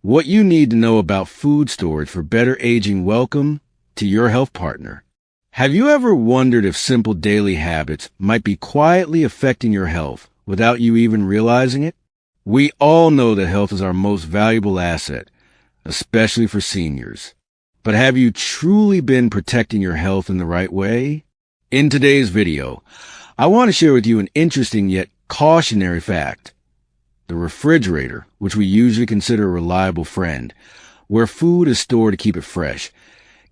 What you need to know about food storage for better aging. Welcome to your health partner. Have you ever wondered if simple daily habits might be quietly affecting your health without you even realizing it? We all know that health is our most valuable asset, especially for seniors. But have you truly been protecting your health in the right way? In today's video, I want to share with you an interesting yet cautionary fact. The refrigerator, which we usually consider a reliable friend, where food is stored to keep it fresh,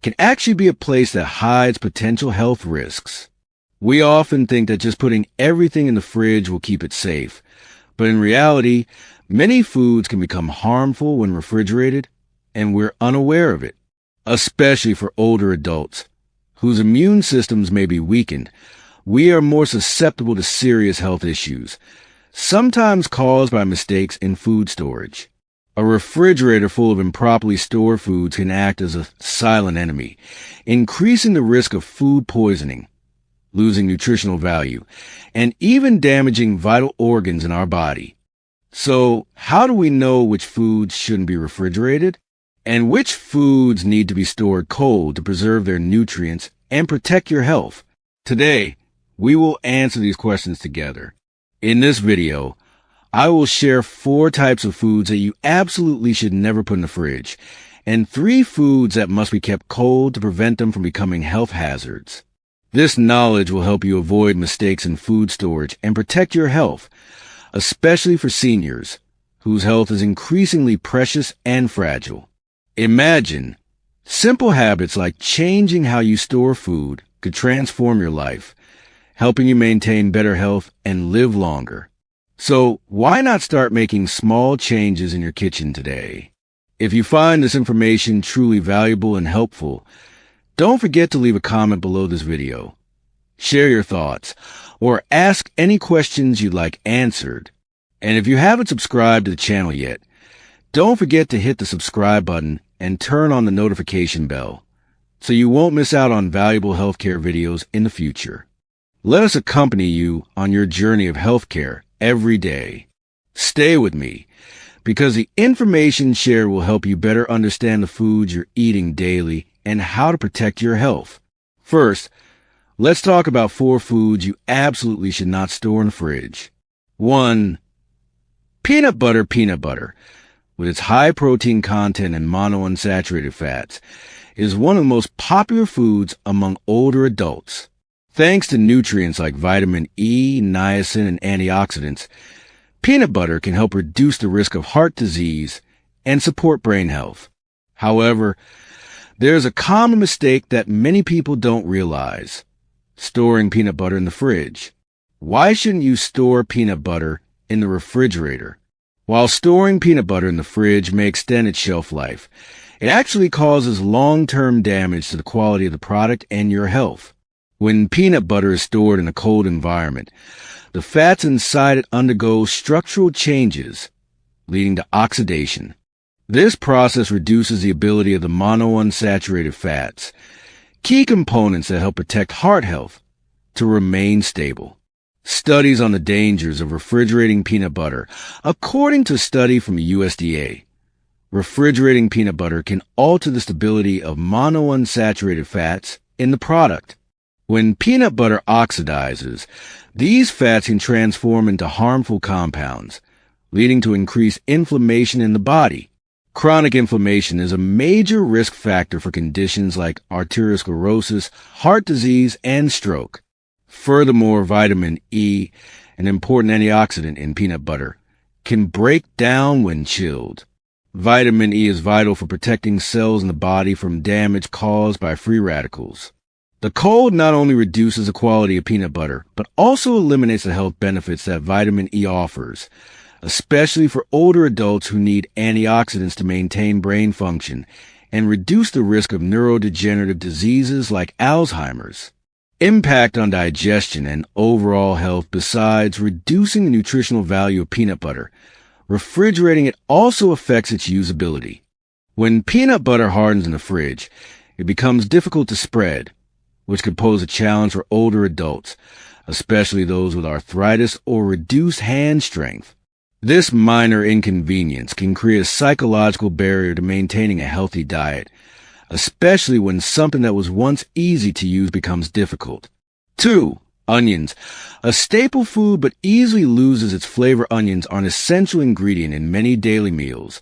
can actually be a place that hides potential health risks. We often think that just putting everything in the fridge will keep it safe, but in reality, many foods can become harmful when refrigerated, and we're unaware of it, especially for older adults, whose immune systems may be weakened. We are more susceptible to serious health issues, sometimes caused by mistakes in food storage. A refrigerator full of improperly stored foods can act as a silent enemy, increasing the risk of food poisoning, losing nutritional value, and even damaging vital organs in our body. So, how do we know which foods shouldn't be refrigerated? And which foods need to be stored cold to preserve their nutrients and protect your health? Today, we will answer these questions together. In this video, I will share 4 types of foods that you absolutely should never put in the fridge, and 3 foods that must be kept cold to prevent them from becoming health hazards. This knowledge will help you avoid mistakes in food storage and protect your health, especially for seniors, whose health is increasingly precious and fragile. Imagine simple habits like changing how you store food could transform your life, helping you maintain better health and live longer. So why not start making small changes in your kitchen today? If you find this information truly valuable and helpful, don't forget to leave a comment below this video. Share your thoughts or ask any questions you'd like answered. And if you haven't subscribed to the channel yet, don't forget to hit the subscribe button and turn on the notification bell so you won't miss out on valuable healthcare videos in the future. Let us accompany you on your journey of healthcare every day. Stay with me, because the information shared will help you better understand the foods you're eating daily and how to protect your health. First, let's talk about 4 foods you absolutely should not store in the fridge. 1. Peanut butter. Peanut butter, with its high protein content and monounsaturated fats, is one of the most popular foods among older adults. Thanks to nutrients like vitamin E, niacin, and antioxidants, peanut butter can help reduce the risk of heart disease and support brain health. However, there's a common mistake that many people don't realize: storing peanut butter in the fridge. Why shouldn't you store peanut butter in the refrigerator? While storing peanut butter in the fridge may extend its shelf life, it actually causes long-term damage to the quality of the product and your health. When peanut butter is stored in a cold environment, the fats inside it undergo structural changes, leading to oxidation. This process reduces the ability of the monounsaturated fats, key components that help protect heart health, to remain stable. Studies on the dangers of refrigerating peanut butter. According to a study from the USDA, refrigerating peanut butter can alter the stability of monounsaturated fats in the product. When peanut butter oxidizes, these fats can transform into harmful compounds, leading to increased inflammation in the body. Chronic inflammation is a major risk factor for conditions like arteriosclerosis, heart disease, and stroke. Furthermore, vitamin E, an important antioxidant in peanut butter, can break down when chilled. Vitamin E is vital for protecting cells in the body from damage caused by free radicals. The cold not only reduces the quality of peanut butter, but also eliminates the health benefits that vitamin E offers, especially for older adults who need antioxidants to maintain brain function and reduce the risk of neurodegenerative diseases like Alzheimer's. Impact on digestion and overall health. Besides reducing the nutritional value of peanut butter, refrigerating it also affects its usability. When peanut butter hardens in the fridge, it becomes difficult to spread, which could pose a challenge for older adults, especially those with arthritis or reduced hand strength. This minor inconvenience can create a psychological barrier to maintaining a healthy diet, especially when something that was once easy to use becomes difficult. 2. Onions. A staple food but easily loses its flavor. Onions are an essential ingredient in many daily meals,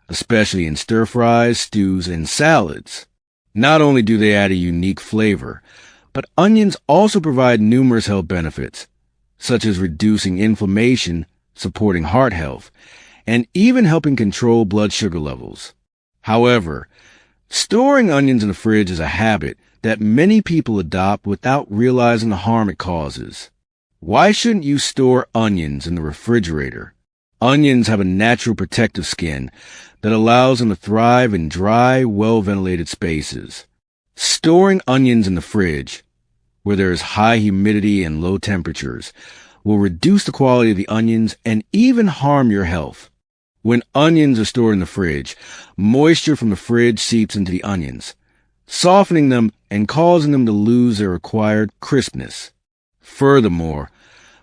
especially in stir-fries, stews, and salads. Not only do they add a unique flavor, but onions also provide numerous health benefits, such as reducing inflammation, supporting heart health, and even helping control blood sugar levels. However, storing onions in the fridge is a habit that many people adopt without realizing the harm it causes. Why shouldn't you store onions in the refrigerator? Onions have a natural protective skin that allows them to thrive in dry, well-ventilated spaces. Storing onions in the fridge, where there is high humidity and low temperatures, will reduce the quality of the onions and even harm your health. When onions are stored in the fridge, moisture from the fridge seeps into the onions, softening them and causing them to lose their required crispness. Furthermore,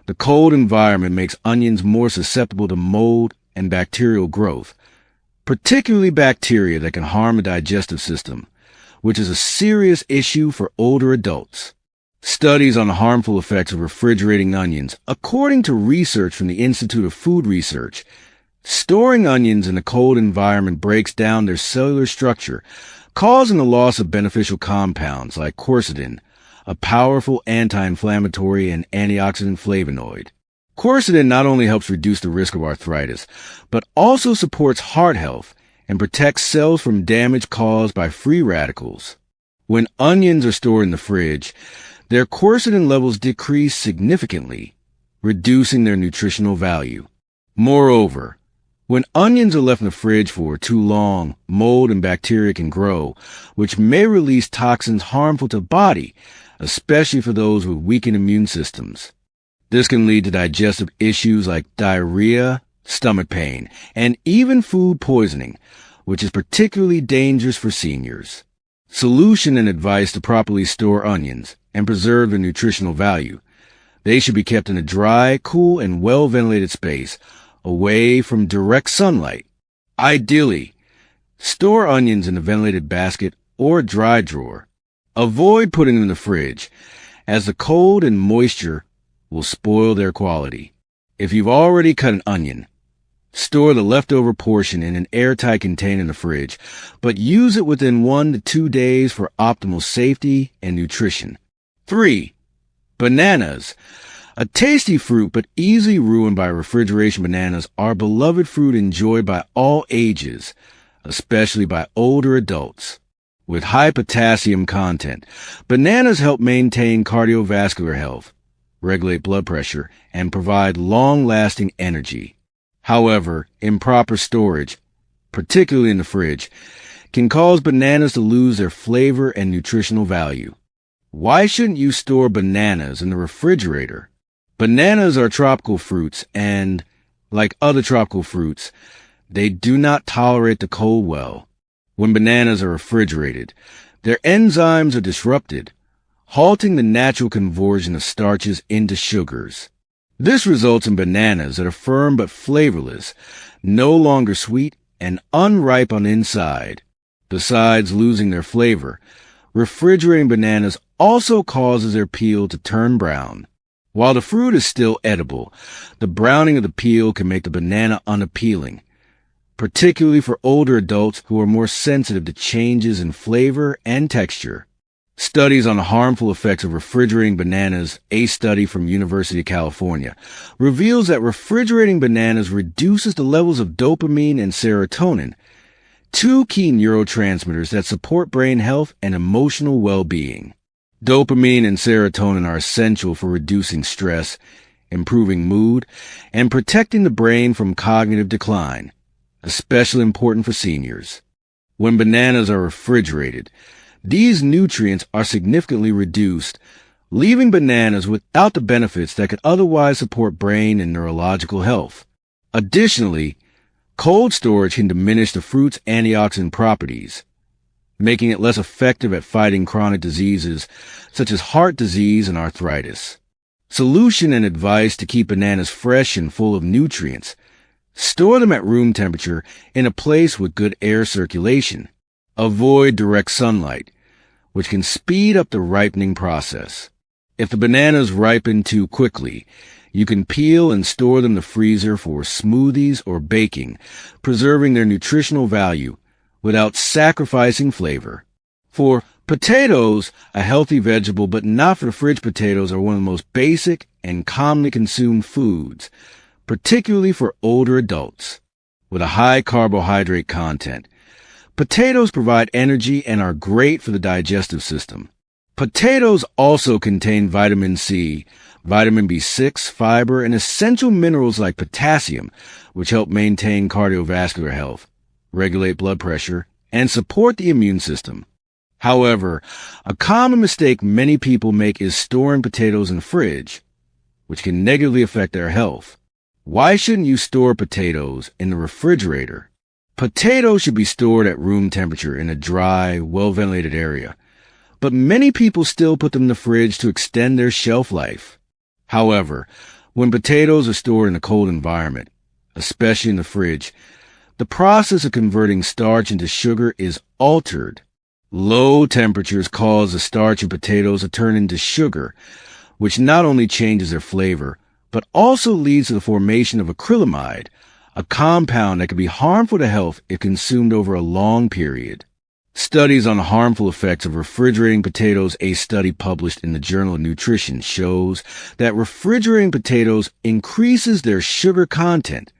the cold environment makes onions more susceptible to mold and bacterial growth, particularly bacteria that can harm the digestive system, which is a serious issue for older adults. Studies on the harmful effects of refrigerating onions. According to research from the Institute of Food Research, storing onions in a cold environment breaks down their cellular structure, causing the loss of beneficial compounds like quercetin, a powerful anti-inflammatory and antioxidant flavonoid. Quercetin not only helps reduce the risk of arthritis, but also supports heart health and protects cells from damage caused by free radicals. When onions are stored in the fridge, their quercetin levels decrease significantly, reducing their nutritional value. Moreover, when onions are left in the fridge for too long, mold and bacteria can grow, which may release toxins harmful to the body, especially for those with weakened immune systems. This can lead to digestive issues like diarrhea, stomach pain, and even food poisoning, which is particularly dangerous for seniors. Solution and advice to properly store onions and preserve their nutritional value. They should be kept in a dry, cool, and well-ventilated space, away from direct sunlight. Ideally, store onions in a ventilated basket or a dry drawer. Avoid putting them in the fridge, as the cold and moisture will spoil their quality. If you've already cut an onion, store the leftover portion in an airtight container in the fridge, but use it within 1 to 2 days for optimal safety and nutrition. 3. Bananas. A tasty fruit but easily ruined by refrigeration. Bananas are a beloved fruit enjoyed by all ages, especially by older adults. With high potassium content, bananas help maintain cardiovascular health, regulate blood pressure, and provide long-lasting energy. However, improper storage, particularly in the fridge, can cause bananas to lose their flavor and nutritional value. Why shouldn't you store bananas in the refrigerator? Bananas are tropical fruits and, like other tropical fruits, they do not tolerate the cold well. When bananas are refrigerated, their enzymes are disrupted, halting the natural conversion of starches into sugars. This results in bananas that are firm but flavorless, no longer sweet, and unripe on the inside. Besides losing their flavor, refrigerating bananas also causes their peel to turn brown. While the fruit is still edible, the browning of the peel can make the banana unappealing, particularly for older adults who are more sensitive to changes in flavor and texture. Studies on the harmful effects of refrigerating bananas, a study from University of California, reveals that refrigerating bananas reduces the levels of dopamine and serotonin, two key neurotransmitters that support brain health and emotional well-being. Dopamine and serotonin are essential for reducing stress, improving mood, and protecting the brain from cognitive decline, especially important for seniors. When bananas are refrigerated, these nutrients are significantly reduced, leaving bananas without the benefits that could otherwise support brain and neurological health. Additionally, cold storage can diminish the fruit's antioxidant properties, making it less effective at fighting chronic diseases such as heart disease and arthritis. Solution and advice to keep bananas fresh and full of nutrients. Store them at room temperature in a place with good air circulation. Avoid direct sunlight, which can speed up the ripening process. If the bananas ripen too quickly, you can peel and store them in the freezer for smoothies or baking, preserving their nutritional value without sacrificing flavor. For potatoes, a healthy vegetable but not for the fridge potatoes, are one of the most basic and commonly consumed foods, particularly for older adults. With a high carbohydrate content, potatoes provide energy and are great for the digestive system. Potatoes also contain vitamin C, vitamin B6, fiber, and essential minerals like potassium, which help maintain cardiovascular health, regulate blood pressure, and support the immune system. However, a common mistake many people make is storing potatoes in the fridge, which can negatively affect their health. Why shouldn't you store potatoes in the refrigerator? Potatoes should be stored at room temperature in a dry, well-ventilated area, but many people still put them in the fridge to extend their shelf life. However, when potatoes are stored in a cold environment, especially in the fridge, the process of converting starch into sugar is altered. Low temperatures cause the starch in potatoes to turn into sugar, which not only changes their flavor, but also leads to the formation of acrylamide, a compound that can be harmful to health if consumed over a long period. Studies on the harmful effects of refrigerating potatoes, a study published in the Journal of Nutrition, shows that refrigerating potatoes increases their sugar content,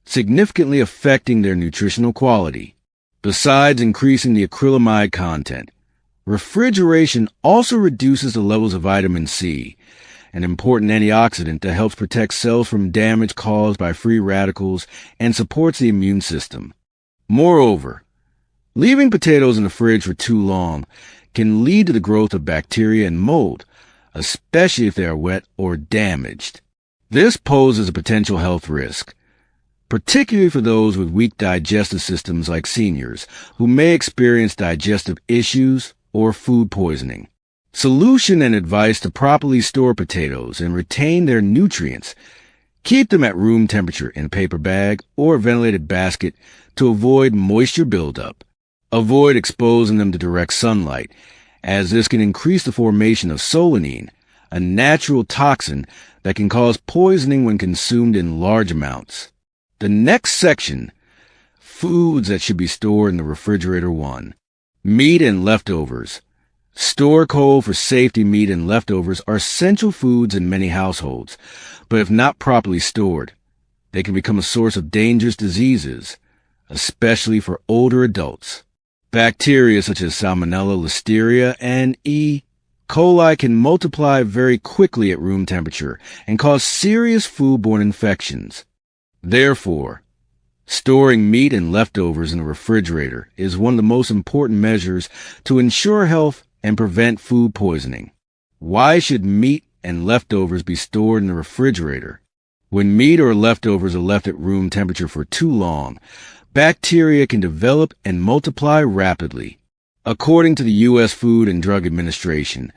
significantly affecting their nutritional quality. Besides increasing the acrylamide content, refrigeration also reduces the levels of vitamin C, an important antioxidant that helps protect cells from damage caused by free radicals and supports the immune system. Moreover, leaving potatoes in the fridge for too long can lead to the growth of bacteria and mold, especially if they are wet or damaged. This poses a potential health risk, particularly for those with weak digestive systems like seniors, who may experience digestive issues or food poisoning. Solution and advice to properly store potatoes and retain their nutrients: keep them at room temperature in a paper bag or a ventilated basket to avoid moisture buildup. Avoid exposing them to direct sunlight, as this can increase the formation of solanine, a natural toxin that can cause poisoning when consumed in large amounts. The next section, foods that should be stored in the refrigerator. 1. Meat and leftovers. Store cold for safety. Meat and leftovers are essential foods in many households, but if not properly stored, they can become a source of dangerous diseases, especially for older adults. Bacteria such as Salmonella, Listeria, and E. coli can multiply very quickly at room temperature and cause serious foodborne infections. Therefore, storing meat and leftovers in the refrigerator is one of the most important measures to ensure health and prevent food poisoning. Why should meat and leftovers be stored in the refrigerator? When meat or leftovers are left at room temperature for too long, bacteria can develop and multiply rapidly. According to the U.S. Food and Drug Administration,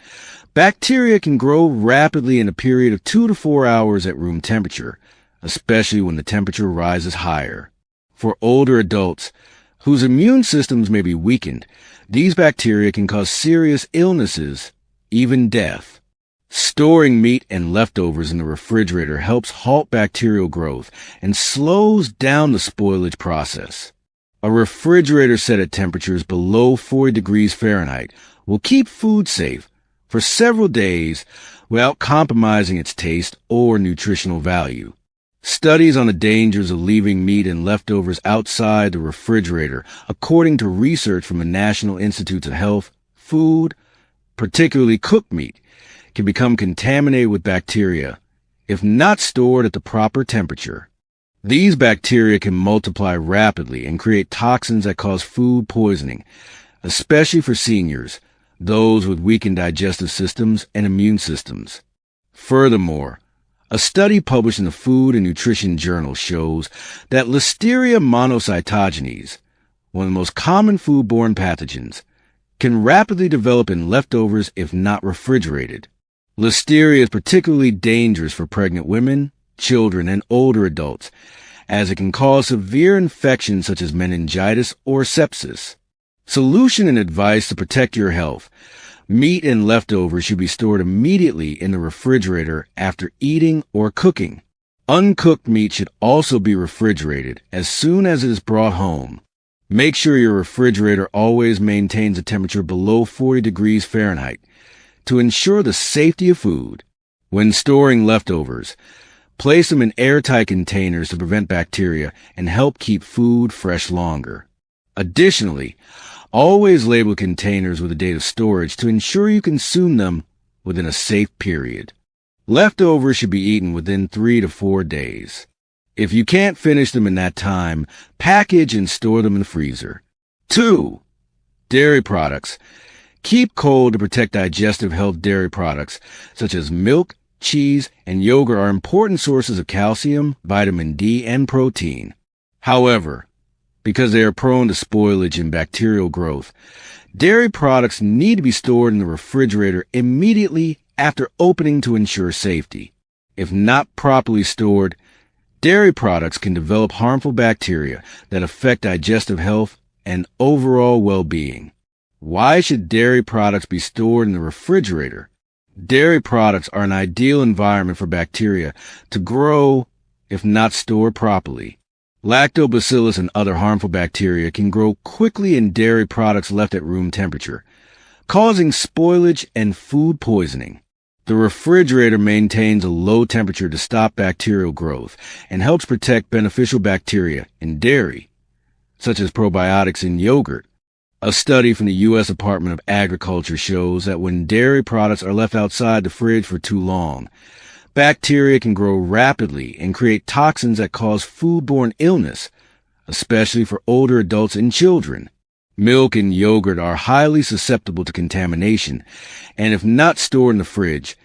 bacteria can grow rapidly in a period of 2 to 4 hours at room temperature, especially when the temperature rises higher. For older adults whose immune systems may be weakened, these bacteria can cause serious illnesses, even death. Storing meat and leftovers in the refrigerator helps halt bacterial growth and slows down the spoilage process. A refrigerator set at temperatures below 40 degrees Fahrenheit will keep food safe for several days without compromising its taste or nutritional value. Studies on the dangers of leaving meat and leftovers outside the refrigerator, according to research from the National Institutes of Health, food, particularly cooked meat, can become contaminated with bacteria if not stored at the proper temperature. These bacteria can multiply rapidly and create toxins that cause food poisoning, especially for seniors, those with weakened digestive systems and immune systems. Furthermore, a study published in the Food and Nutrition Journal shows that Listeria monocytogenes, one of the most common foodborne pathogens, can rapidly develop in leftovers if not refrigerated. Listeria is particularly dangerous for pregnant women, children, and older adults, as it can cause severe infections such as meningitis or sepsis. Solution and advice to protect your health. Meat and leftovers should be stored immediately in the refrigerator after eating or cooking. Uncooked meat should also be refrigerated as soon as it is brought home. Make sure your refrigerator always maintains a temperature below 40 degrees Fahrenheit to ensure the safety of food. When storing leftovers, place them in airtight containers to prevent bacteria and help keep food fresh longer. Additionally, always label containers with a date of storage to ensure you consume them within a safe period. Leftovers should be eaten within 3 to 4 days. If you can't finish them in that time, package and store them in the freezer. 2. Dairy products. Keep cold to protect digestive health. Dairy products, such as milk, cheese, and yogurt, are important sources of calcium, vitamin D, and protein. However, because they are prone to spoilage and bacterial growth, dairy products need to be stored in the refrigerator immediately after opening to ensure safety. If not properly stored, dairy products can develop harmful bacteria that affect digestive health and overall well-being. Why should dairy products be stored in the refrigerator? Dairy products are an ideal environment for bacteria to grow if not stored properly. Lactobacillus and other harmful bacteria can grow quickly in dairy products left at room temperature, causing spoilage and food poisoning. The refrigerator maintains a low temperature to stop bacterial growth and helps protect beneficial bacteria in dairy, such as probiotics in yogurt. A study from the U.S. Department of Agriculture shows that when dairy products are left outside the fridge for too long, bacteria can grow rapidly and create toxins that cause foodborne illness, especially for older adults and children. Milk and yogurt are highly susceptible to contamination, and if not stored in the fridge,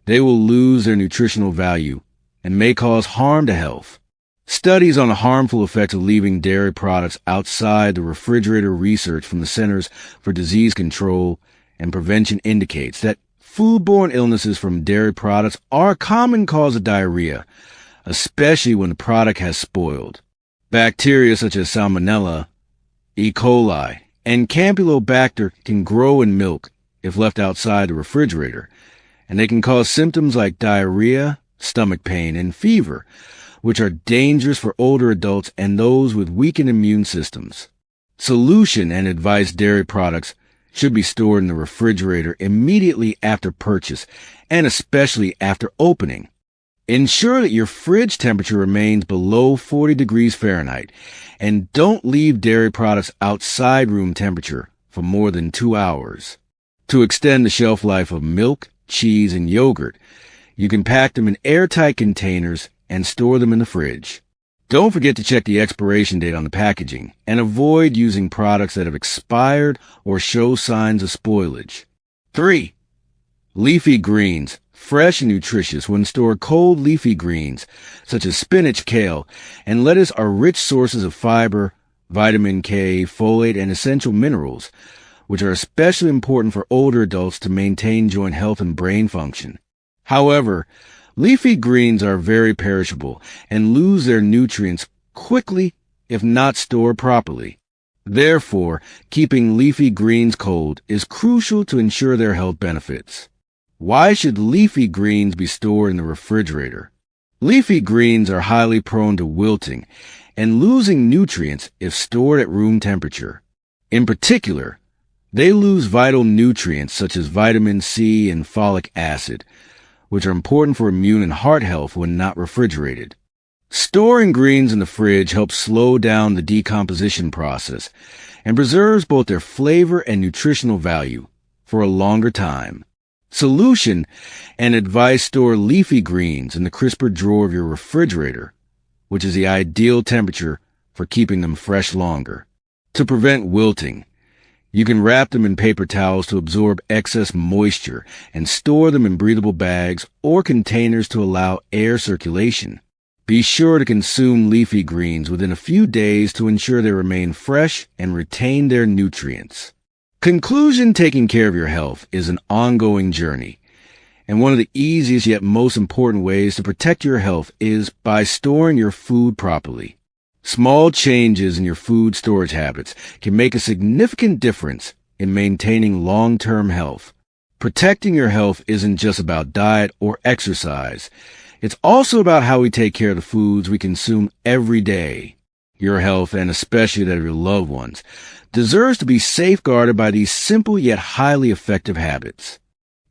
they will lose their nutritional value and may cause harm to health. Studies on the harmful effects of leaving dairy products outside the refrigerator, research from the Centers for Disease Control and Prevention indicates that foodborne illnesses from dairy products are a common cause of diarrhea, especially when the product has spoiled. Bacteria such as Salmonella, E. coli, and Campylobacter can grow in milk if left outside the refrigerator, and they can cause symptoms like diarrhea, stomach pain, and fever, which are dangerous for older adults and those with weakened immune systems. Solution and advice. Dairy products should be stored in the refrigerator immediately after purchase, and especially after opening. Ensure that your fridge temperature remains below 40 degrees Fahrenheit, and don't leave dairy products outside room temperature for more than 2 hours. To extend the shelf life of milk, cheese, and yogurt, you can pack them in airtight containers and store them in the fridge. Don't forget to check the expiration date on the packaging and avoid using products that have expired or show signs of spoilage. 3. Leafy greens. Fresh and nutritious. When stored cold, leafy greens, such as spinach, kale, and lettuce, are rich sources of fiber, vitamin K, folate, and essential minerals, which are especially important for older adults to maintain joint health and brain function. However, leafy greens are very perishable and lose their nutrients quickly if not stored properly. Therefore, keeping leafy greens cold is crucial to ensure their health benefits. Why should leafy greens be stored in the refrigerator? Leafy greens are highly prone to wilting and losing nutrients if stored at room temperature. In particular, they lose vital nutrients such as vitamin C and folic acid, which are important for immune and heart health when not refrigerated. Storing greens in the fridge helps slow down the decomposition process and preserves both their flavor and nutritional value for a longer time. Solution and advice. Store leafy greens in the crisper drawer of your refrigerator, which is the ideal temperature for keeping them fresh longer. To prevent wilting, you can wrap them in paper towels to absorb excess moisture and store them in breathable bags or containers to allow air circulation. Be sure to consume leafy greens within a few days to ensure they remain fresh and retain their nutrients. Conclusion: taking care of your health is an ongoing journey, And one of the easiest yet most important ways to protect your health is by storing your food properly. Small changes in your food storage habits can make a significant difference in maintaining long-term health. Protecting your health isn't just about diet or exercise. It's also about how we take care of the foods we consume every day. Your health, and especially that of your loved ones, deserves to be safeguarded by these simple yet highly effective habits.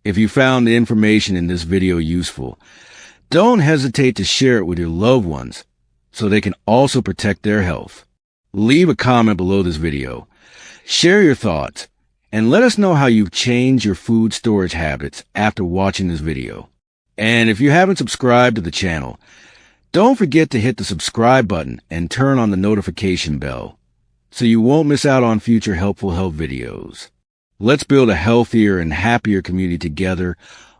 If you found the information in this video useful, don't hesitate to share it with your loved ones so they can also protect their health. Leave a comment below this video. Share your thoughts and let us know how you've changed your food storage habits after watching this video. And if you haven't subscribed to the channel, don't forget to hit the subscribe button and turn on the notification bell so you won't miss out on future helpful health videos. Let's build a healthier and happier community together,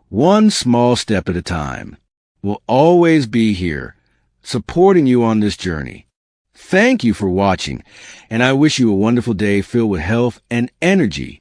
one small step at a time. We'll always be here, supporting you on this journey. Thank you for watching, and I wish you a wonderful day filled with health and energy